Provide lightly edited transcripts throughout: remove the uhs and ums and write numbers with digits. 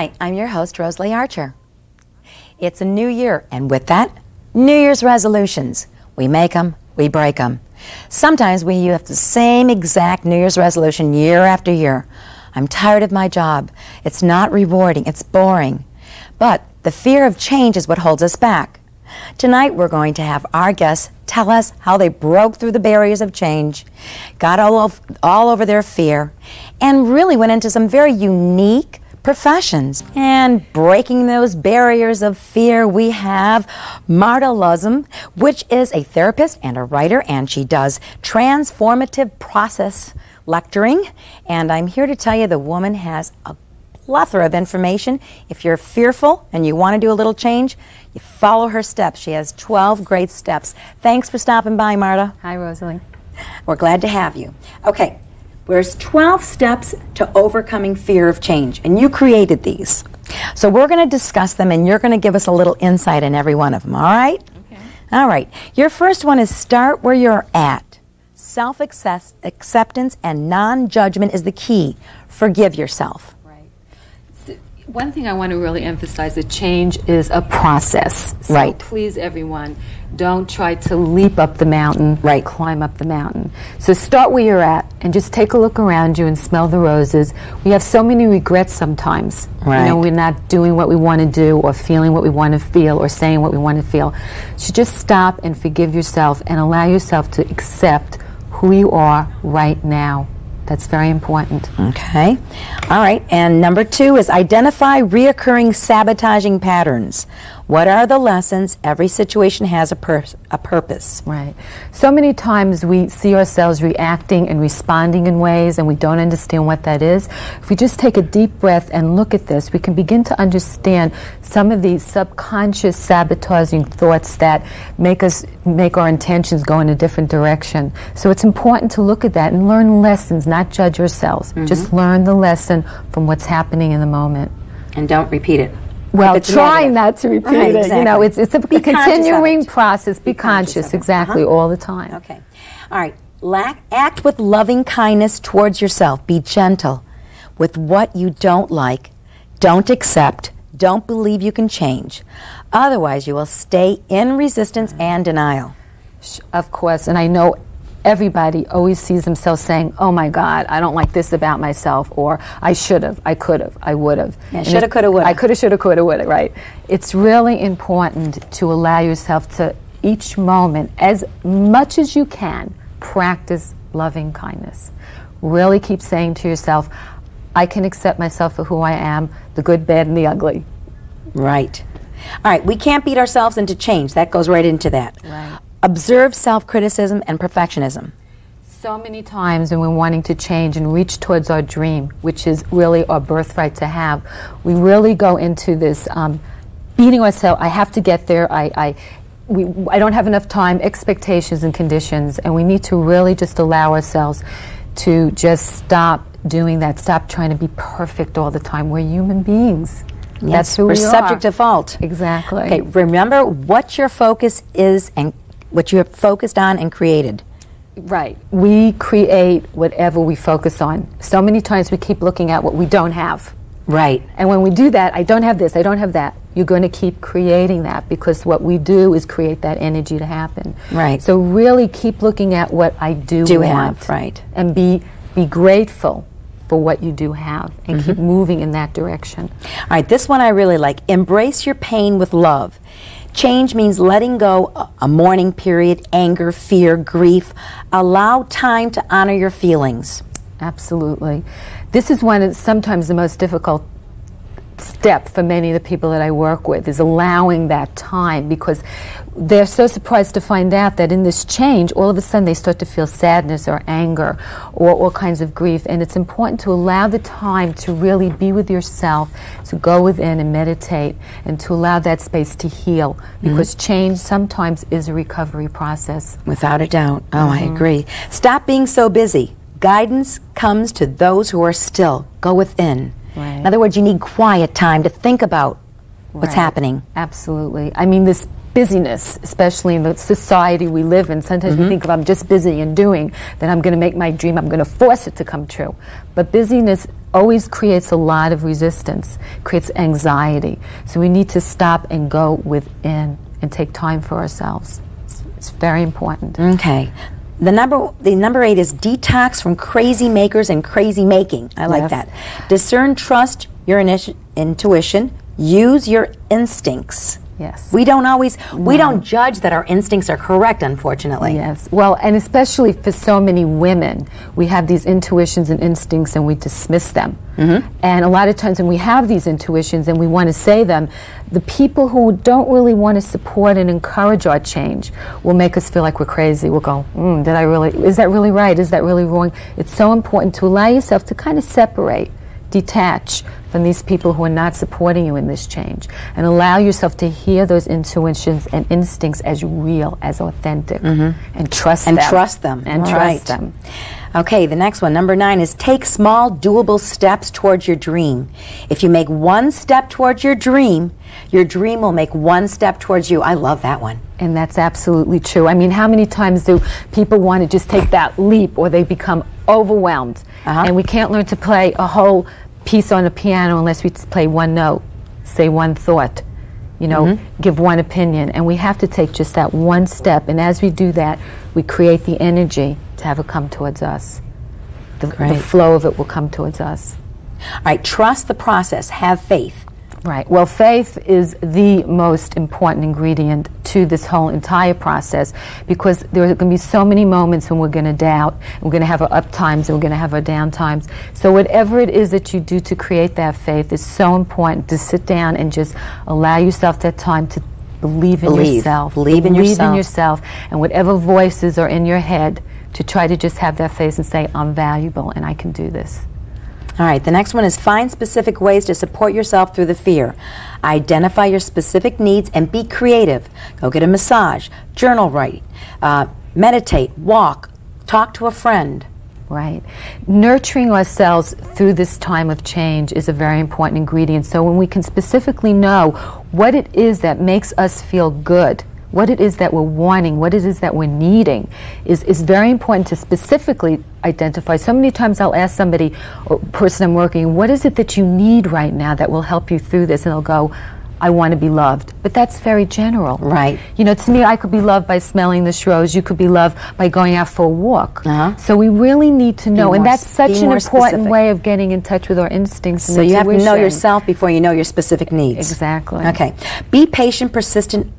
Hi, I'm your host, Rosalie Archer. It's a new year, and with that, New Year's resolutions. We make them, we break them. Sometimes we have the same exact New Year's resolution year after year. I'm tired of my job. It's not rewarding. It's boring. But the fear of change is what holds us back. Tonight we're going to have our guests tell us how they broke through the barriers of change, got all over their fear, and really went into some very unique professions. And breaking those barriers of fear, we have Marta Luzim, which is a therapist and a writer, and she does transformative process lecturing. And I'm here to tell you the woman has a plethora of information. If you're fearful and you want to do a little change, you follow her steps. She has 12 great steps. Thanks for stopping by, Marta. Hi, Rosalie. We're glad to have you. Okay, there's 12 steps to overcoming fear of change, and you created these. So we're going to discuss them, and you're going to give us a little insight in every one of them, all right? Okay. All right. Your first one is start where you're at. Self-acceptance and non-judgment is the key. Forgive yourself. One thing I want to really emphasize, that change is a process. So right. Please, everyone, don't try to leap up the mountain, right. Climb up the mountain. So start where you're at and just take a look around you and smell the roses. We have so many regrets sometimes. Right. You know, we're not doing what we want to do or feeling what we want to feel or saying what we want to feel. So just stop and forgive yourself and allow yourself to accept who you are right now. That's very important. Okay. All right. And number 2 is identify reoccurring sabotaging patterns. What are the lessons? Every situation has a purpose. Right. So many times we see ourselves reacting and responding in ways and we don't understand what that is. If we just take a deep breath and look at this, we can begin to understand some of these subconscious sabotaging thoughts that make our intentions go in a different direction. So it's important to look at that and learn lessons, not judge ourselves. Mm-hmm. Just learn the lesson from what's happening in the moment. And don't repeat it. Well, try not to repeat it. Exactly. You know, it's a continuing process. Be conscious, exactly, all the time. Okay. All right. Act with loving kindness towards yourself. Be gentle with what you don't like, don't accept, don't believe you can change. Otherwise, you will stay in resistance and denial. Of course, and I know everybody always sees themselves saying, oh my God, I don't like this about myself, or I should have, I could have, I would have. Yeah, shoulda, coulda, woulda. I coulda, shoulda, coulda, woulda, right. It's really important to allow yourself to, each moment, as much as you can, practice loving kindness. Really keep saying to yourself, I can accept myself for who I am, the good, bad, and the ugly. Right. All right, we can't beat ourselves into change. That goes right into that. Right. Observe self-criticism and perfectionism. So many times when we're wanting to change and reach towards our dream, which is really our birthright to have, we really go into this beating ourselves. I have to get there. I don't have enough time, expectations and conditions, and we need to really just allow ourselves to just stop doing that. Stop trying to be perfect all the time. We're human beings. Yes, that's who we're we are. Subject to fault. Exactly. Okay, remember what your focus is and what you have focused on and created. Right. We create whatever we focus on. So many times we keep looking at what we don't have. Right. And when we do that, I don't have this, I don't have that, you're going to keep creating that, because what we do is create that energy to happen. Right. So really keep looking at what I do want. Have, right. And be grateful for what you do have, and keep moving in that direction. All right, this one I really like. Embrace your pain with love. Change means letting go a mourning period, anger, fear, grief. Allow time to honor your feelings. Absolutely. This is one of sometimes the most difficult step for many of the people that I work with, is allowing that time, because they're so surprised to find out that in this change, all of a sudden they start to feel sadness or anger or all kinds of grief. And it's important to allow the time to really be with yourself, to go within and meditate, and to allow that space to heal, because change sometimes is a recovery process. Without a doubt. Oh, I agree. Stop being so busy. Guidance comes to those who are still. Go within. Right. In other words, you need quiet time to think about what's happening. Absolutely. I mean, this busyness, especially in the society we live in. Sometimes we think if I'm just busy and doing, then I'm going to make my dream, I'm going to force it to come true. But busyness always creates a lot of resistance, creates anxiety. So we need to stop and go within and take time for ourselves. It's very important. Okay. The number 8 is detox from crazy makers and crazy making. I like that. Discern, trust your intuition, use your instincts. Yes. We don't judge that our instincts are correct, unfortunately. Yes. Well, and especially for so many women, we have these intuitions and instincts and we dismiss them. And a lot of times when we have these intuitions and we want to say them, the people who don't really want to support and encourage our change will make us feel like we're crazy. We'll go, is that really right? Is that really wrong? It's so important to allow yourself to kind of separate, detach from these people who are not supporting you in this change, and allow yourself to hear those intuitions and instincts as real, as authentic, and trust them. And trust them. Okay, the next one, number 9, is take small, doable steps towards your dream. If you make one step towards your dream will make one step towards you. I love that one. And that's absolutely true. I mean, how many times do people want to just take that leap, or they become overwhelmed? And we can't learn to play a whole piece on a piano unless we play one note, say one thought, give one opinion. And we have to take just that one step. And as we do that, we create the energy to have it come towards us. The flow of it will come towards us. All right, trust the process. Have faith. Right. Well, faith is the most important ingredient to this whole entire process, because there are going to be so many moments when we're going to doubt, and we're going to have our up times and we're going to have our down times. So whatever it is that you do to create that faith is so important, to sit down and just allow yourself that time to believe in yourself. Believe in yourself. And whatever voices are in your head, to try to just have that faith and say, I'm valuable and I can do this. All right, the next one is find specific ways to support yourself through the fear. Identify your specific needs and be creative. Go get a massage, journal write, meditate, walk, talk to a friend. Right. Nurturing ourselves through this time of change is a very important ingredient. So when we can specifically know what it is that makes us feel good, what it is that we're wanting, what it is that we're needing, is very important to specifically identify. So many times I'll ask somebody or person I'm working, what is it that you need right now that will help you through this? And they'll go, I want to be loved. But that's very general. Right. To me, I could be loved by smelling the rose. You could be loved by going out for a walk. So we really need to know. And that's such an important way of getting in touch with our instincts and intuition. So you have to know yourself before you know your specific needs. Exactly. Okay. Be patient, persistent,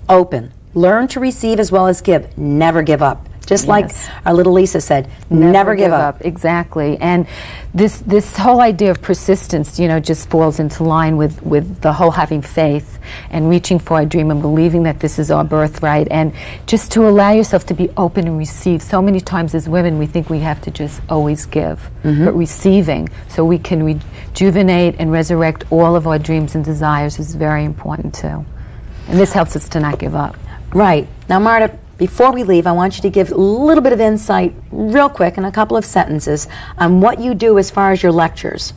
open. Learn to receive as well as give. Never give up. Just like our little Lisa said, never give up. Exactly. And this whole idea of persistence, just falls into line with the whole having faith and reaching for our dream and believing that this is our birthright, and just to allow yourself to be open and receive. So many times as women we think we have to just always give, but receiving so we can rejuvenate and resurrect all of our dreams and desires is very important too. And this helps us to not give up. Right. Now, Marta, before we leave, I want you to give a little bit of insight, real quick, in a couple of sentences, on what you do as far as your lectures.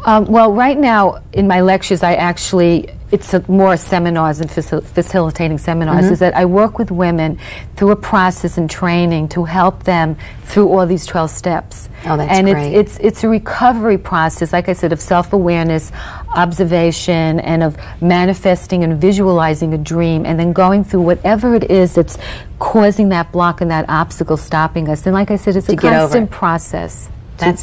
Well, right now, in my lectures, it's more seminars and facilitating seminars, is that I work with women through a process and training to help them through all these 12 steps. Oh, that's and great. It's a recovery process, like I said, of self-awareness, observation, and of manifesting and visualizing a dream, and then going through whatever it is that's causing that block and that obstacle stopping us. And like I said, it's a constant process.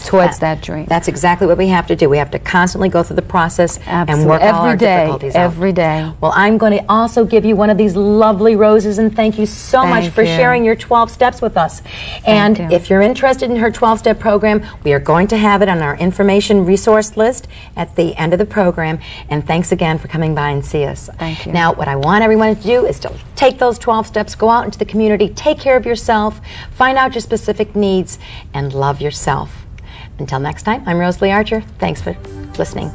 Towards that dream. That's exactly what we have to do. We have to constantly go through the process and work all our difficulties out. Every day. Well, I'm going to also give you one of these lovely roses, and thank you so much for sharing your 12 steps with us. And if you're interested in her 12-step program, we are going to have it on our information resource list at the end of the program. And thanks again for coming by and see us. Thank you. Now, what I want everyone to do is to take those 12 steps, go out into the community, take care of yourself, find out your specific needs, and love yourself. Until next time, I'm Rosalie Archer. Thanks for listening.